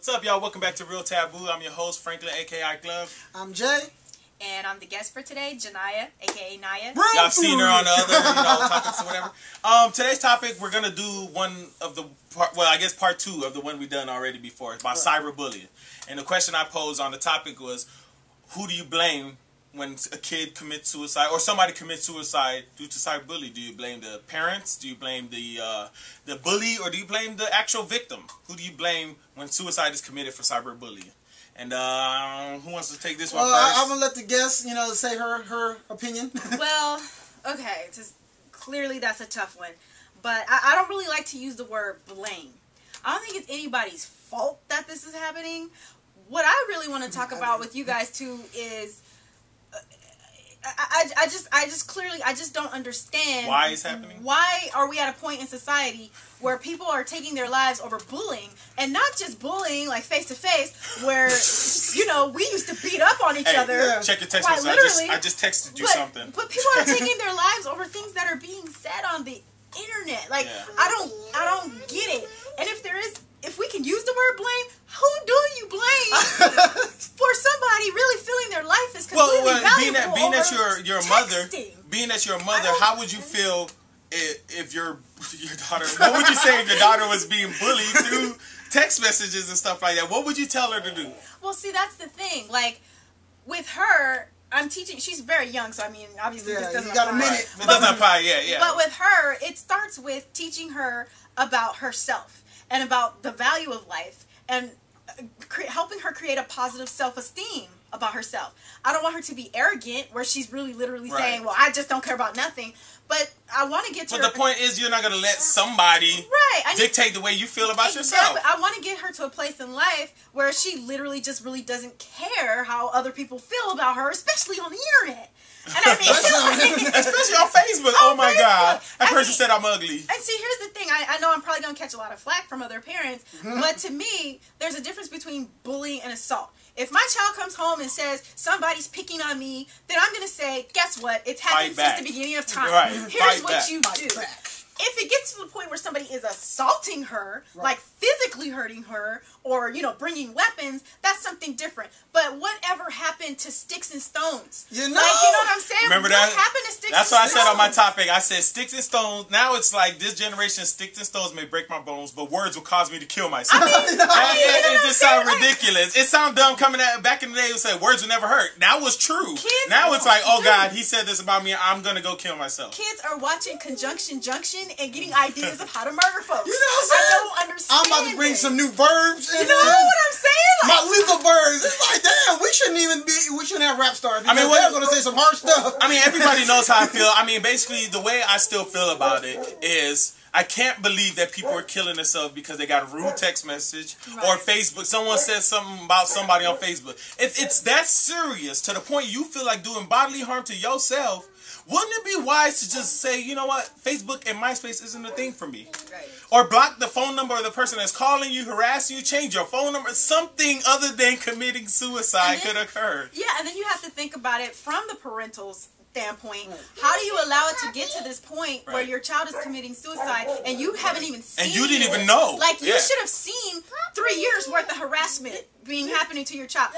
What's up, y'all? Welcome back to Real Taboo. I'm your host, Franklin, a.k.a. Glove. I'm Jay. And I'm the guest for today, Janaya, a.k.a. Naya. Y'all seen her on the other, talking to whatever. Today's topic, we're going to do one of the, part two of the one we've done already before. It's about cyberbullying. And the question I posed on the topic was, who do you blame when a kid commits suicide or somebody commits suicide due to cyberbullying? Do you blame the parents? Do you blame the bully? Or do you blame the actual victim? Who do you blame when suicide is committed for cyberbullying? And who wants to take this one first? I'm going to let the guest, say her opinion. Well, okay. Clearly that's a tough one. But I don't really like to use the word blame. I don't think it's anybody's fault that this is happening. What I really want to talk about with you guys, too, is I just don't understand why it's happening. Why are we at a point in society where people are taking their lives over bullying, and not just bullying like face to face, where we used to beat up on each other. Yeah. Check your text message. I just texted you something. But people are taking their lives over things that are being said on the internet. Like I don't get it. And if we can use the word blame, who do you blame for somebody really feeling their life is completely valuable? Being that you're a mother, how would you feel if your daughter? What would you say if your daughter was being bullied through text messages and stuff like that? What would you tell her to do? Well, see, that's the thing. Like with her, I'm teaching. She's very young, so I mean, obviously this doesn't apply. You got a minute. It doesn't apply. Yeah. But with her, it starts with teaching her about herself and about the value of life and helping her create a positive self-esteem about herself. I don't want her to be arrogant where she's really literally saying, well, I just don't care about nothing. But I want to get to But the point is, you're not going to let somebody dictate the way you feel about yourself. I want to get her to a place in life where she literally just really doesn't care how other people feel about her, especially on the internet. And I mean, especially on Facebook. Oh my God. That person said I'm ugly. And see, here's the thing. I know I'm probably going to catch a lot of flack from other parents, but to me, there's a difference between bullying and assault. If my child comes home and says, somebody's picking on me, then I'm going to say, guess what? It's happened since the beginning of time. Right. Here's what you do. If it gets to the point where somebody is assaulting her, like physically hurting her, or, bringing weapons, that's something different. But whatever happened to sticks and stones? You know what I'm saying? Remember what that? happened to sticks That's and what stones? I said on my topic. I said sticks and stones. Now it's like this generation, sticks and stones may break my bones, but words will cause me to kill myself. It just sounds ridiculous. It sounds dumb coming at back in the day. It would say words would never hurt. That was true. Now it's like, oh God, he said this about me. I'm gonna go kill myself. Kids are watching Conjunction Junction and getting ideas of how to murder folks. You know what I'm saying? I don't understand. I'm about to bring some new verbs in. You know what I'm saying? My legal verbs. It's like, damn, we shouldn't have rap stars. I mean, we're going to say some harsh stuff. I mean, everybody knows how I feel. I mean, basically, the way I still feel about it is I can't believe that people are killing themselves because they got a rude text message or Facebook. Someone says something about somebody on Facebook. It's that serious to the point you feel like doing bodily harm to yourself. Wouldn't it be wise to just say, you know what, Facebook and MySpace isn't a thing for me? Right. Or block the phone number of the person that's calling you, harassing you, change your phone number. Something other than committing suicide could occur. Yeah, and then you have to think about it from the parental's standpoint. How do you allow it to get to this point where your child is committing suicide and you haven't even seen and you didn't even know? Like, you should have seen 3 years worth of harassment happening to your child.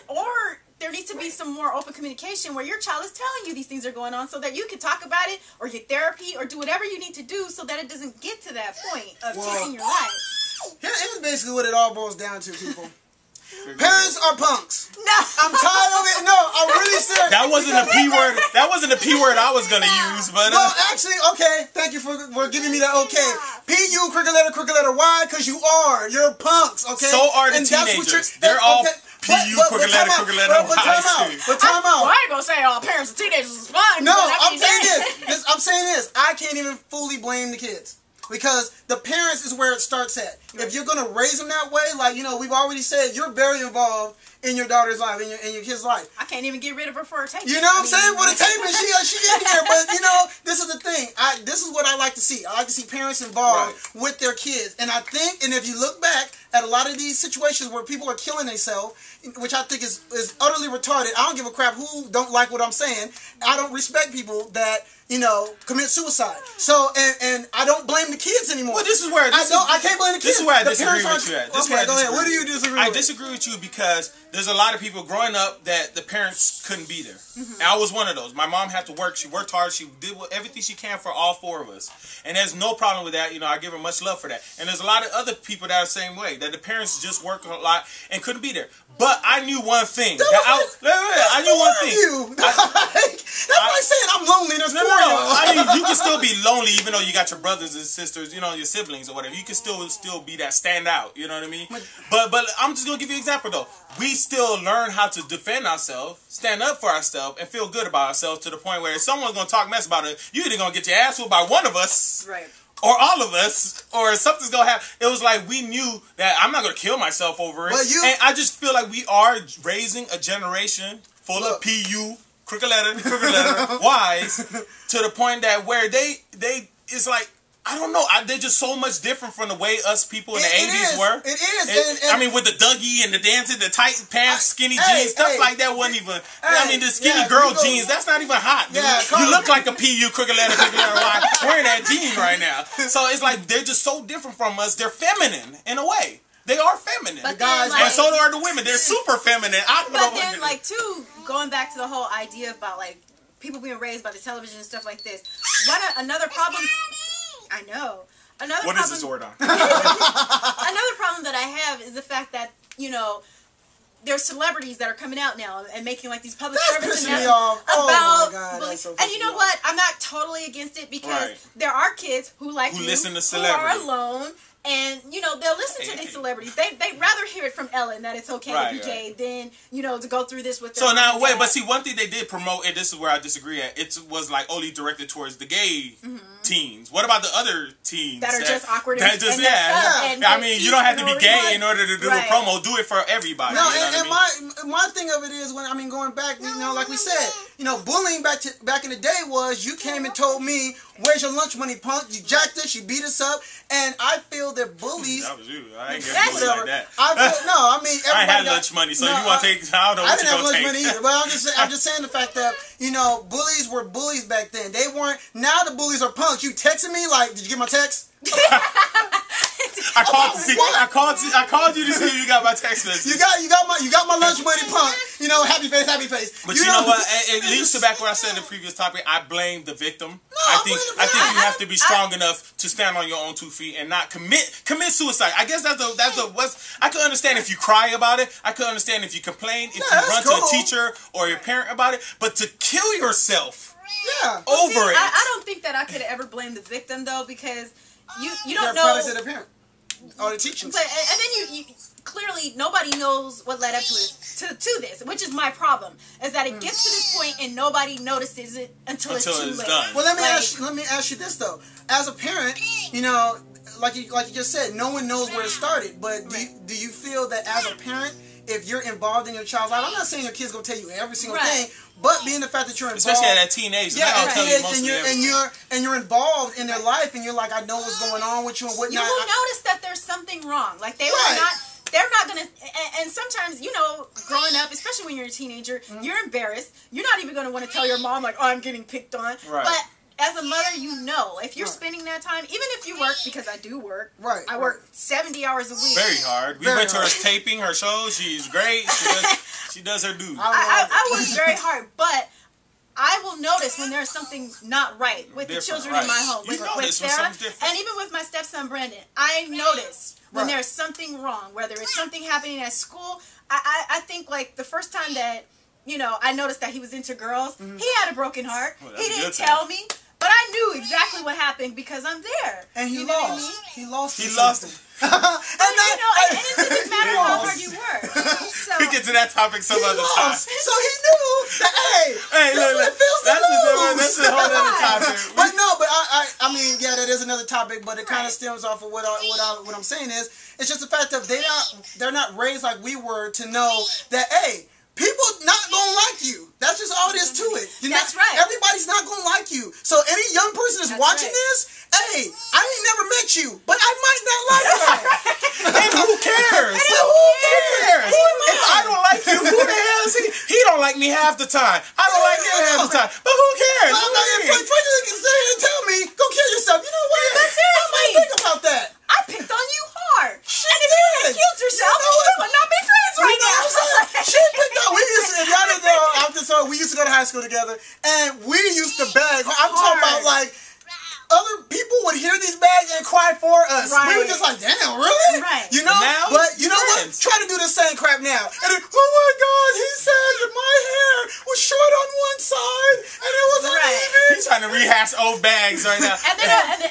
Or there needs to be some more open communication where your child is telling you these things are going on so that you can talk about it or get therapy or do whatever you need to do so that it doesn't get to that point of taking your life. Here's basically what it all boils down to, people. Parents are punks. No. I'm tired of it. No, I'm really serious. That wasn't a P word. That wasn't a P word I was going to use. But well, actually, okay. Thank you for giving me that okay. P-U, crooked letter, Y, because you are. You're punks, okay? So are the teenagers. They're all P-U, crooked letter, Y. But time out. I ain't going to say all parents of teenagers is fine. No, I'm saying this. I can't even fully blame the kids. Because the parents is where it starts at. If you're going to raise them that way, like, we've already said, you're very involved in your daughter's life, in your kid's life. I can't even get rid of her for a tape. You know what I'm saying? For the taping, she in here. But, this is the thing. This is what I like to see. I like to see parents involved with their kids. And I think, and if you look back, at a lot of these situations where people are killing themselves, which I think is utterly retarded. I don't give a crap who don't like what I'm saying. I don't respect people that, commit suicide. So, and I don't blame the kids anymore. Well, this is where I can't blame the kids. This is where I The disagree parents with you at. Okay, go ahead. What do you disagree with? I disagree with you because there's a lot of people growing up that the parents couldn't be there. And I was one of those. My mom had to work. She worked hard. She did everything she can for all four of us. And there's no problem with that. I give her much love for that. And there's a lot of other people that are the same way, that the parents just worked a lot and couldn't be there. But I knew one thing. I knew one thing. That's like saying I'm lonely. There's four of you. I mean, you can still be lonely even though you got your brothers and sisters, your siblings or whatever. You can still be that standout. You know what I mean? But I'm just gonna give you an example though. We still learn how to defend ourselves, stand up for ourselves, and feel good about ourselves to the point where if someone's gonna talk mess about it, you either gonna get your ass whooped by one of us, right, or all of us, or something's gonna happen. It was like we knew that I'm not gonna kill myself over it. And I just feel like we are raising a generation full of PU, crooked letter, wise, to the point that where they it's like, I don't know. They're just so much different from the way us people in the 80s were. It is. I mean, with the Dougie and the dancing, the tight pants, skinny jeans, stuff like that wasn't even... the skinny girl jeans, that's not even hot. You look like a PU, crooked letter, Y, wearing that jean right now. So it's like, they're just so different from us. They're feminine, in a way. They are feminine. But then, and so are the women. They're super feminine. But then, too, going back to the whole idea about, people being raised by the television and stuff like this, another problem... I know. What is this, Zordon? Another problem that I have is the fact that, there's celebrities that are coming out now and making these public service announcements about bullying. And you know what? I'm not totally against it because there are kids who listen to who are alone. And, they'll listen to these celebrities. They'd rather hear it from Ellen that it's okay to be gay than, to go through this with their So now, wait, but see, one thing they did promote, and this is where I disagree at, it was only directed towards the gay teens. What about the other teens? That are just awkward and I mean, you don't have to be gay in order to do the promo. Do it for everybody. No, my thing of it is, going back, like we said, bullying back in the day was, you came and told me, where's your lunch money, punk? You jacked us, you beat us up, and I feel that bullies... That was you. I ain't get bullied like that. I had lunch money, so you want to take... I don't know what you didn't have lunch take. money either, but I'm just saying the fact that, bullies were bullies back then. They weren't... Now the bullies are punks. You texting me, did you get my text? I called you to see if you got my text message. You got my lunch money, punk. Happy face. But you know what? It leads to back what I said in the previous topic. I blame the victim. I think you have to be strong enough to stand on your own 2 feet and not commit suicide. I guess that's I could understand if you cry about it. I could understand if you complain, if you run to a teacher or your parent about it. But to kill yourself over it. I don't think that I could ever blame the victim though, because you don't know. Product of the parent or the teachings. But and then you clearly nobody knows what led up to this, which is my problem, is that it gets to this point and nobody notices it until it's too late. Done. Well, let me ask you this though. As a parent, like you just said, no one knows where it started. But do you feel that as a parent, if you're involved in your child's life, I'm not saying your kid's gonna tell you every single thing, but being the fact that you're involved, especially at that teenage, and you're involved in their life, and you're like, I know what's going on with you and whatnot. You will notice that there's something wrong. They're not gonna, and sometimes, growing up, especially when you're a teenager, you're embarrassed. You're not even gonna want to tell your mom, I'm getting picked on. Right. But as a mother, if you're spending that time, even if you work, because I do work. Right. I work 70 hours a week. Very hard. We went to her taping, her show. She's great. She does her due. I work very hard, but I will notice when there's something not right with the children in my home. With Sarah, and even with my stepson, Brandon. I notice when there's something wrong, whether it's something happening at school. I think, the first time that, I noticed that he was into girls, he had a broken heart. He didn't tell me. But I knew exactly what happened because I'm there. And he lost. He lost. He lost. And it didn't matter how hard you work. So, we get to that topic some other time. So he knew that, hey, look, it feels to lose. That's a whole other topic. But I mean, that is another topic, but it kind of stems off of what I'm saying is, it's just the fact that they're not raised like we were to know that, hey, people not gonna like you. That's just all it is to it. That's right. Everybody's not gonna like you. So any young person that's watching this, hey, I ain't never met you, but I might not like her. And who cares? And Who cares? Who am I? If I don't like you, who the hell is he? He don't like me half the time. I don't like him half the time. But who cares? I'm not Who if cares? Franklin can say and tell me, go kill yourself. You know what? But seriously. I might think about that. I picked on you hard. She and if you did. had killed yourself, You know we would not be friends You right know what I'm saying? now. She picked up. We used to, if y'all didn't know, after so we used to go to high school together, and we used to beg. I'm talking about like other people would hear these bags and cry for us. Right. We were just like, damn, really? Right. You know? But now, but you know friends. what? Try to do the same crap now. And then, oh my God, he said that my hair was short on one side and it was Right. uneven. He's trying to rehash old bags right now.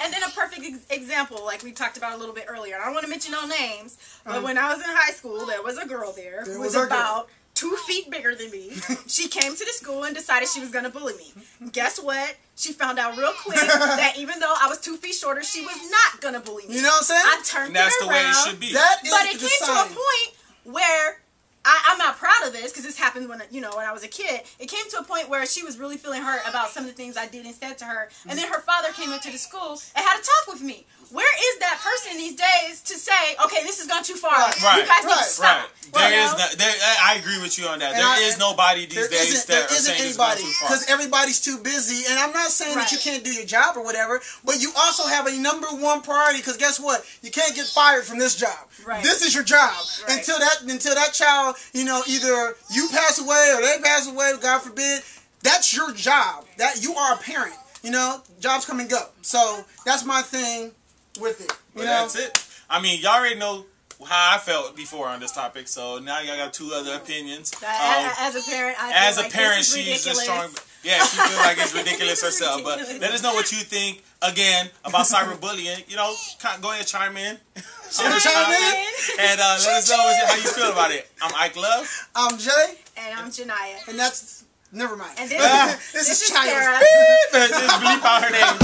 And then a perfect example, like we talked about a little bit earlier. And I don't want to mention no names, but when I was in high school, there was a girl there who was about 2 feet bigger than me. She came to the school and decided she was going to bully me. Guess what? She found out real quick that even though I was 2 feet shorter, she was not going to bully me. You know what I'm saying? I turned And that's it the way around. it should be. That is But it the came to a sign. point where I'm not proud of this because this happened when when I was a kid. It came to a point where she was really feeling hurt about some of the things I did and said to her. And then her father came into the school and had a talk with me. Where is that person these days to say, okay, this has gone too far. Right. You guys need to Right. stop. I agree with you on that. And There is nobody these There days isn't, that there are isn't saying it's gone anybody too far. because everybody's too busy. And I'm not saying that you Right. can't do your job or whatever, but you also have a #1 priority. Because guess what? You can't get fired from this job. Right. This is your job Right. until that child, either you pass away or they pass away. God forbid. That's your job. That you are a parent. Jobs come and go. So that's my thing with it. But that's it. I mean, y'all already know how I felt before on this topic, so now y'all got 2 other opinions. As a parent, I feel like this is she's a ridiculous. strong. Yeah, she feels like it's ridiculous herself. But let us know what you think again about cyberbullying. Go ahead, chime in. Chime in. And let us know how you feel about it. I'm Ike Love. I'm Jay, And I'm Janiyah. and that's never mind. And this This is Sarah. China. Just bleep out her name.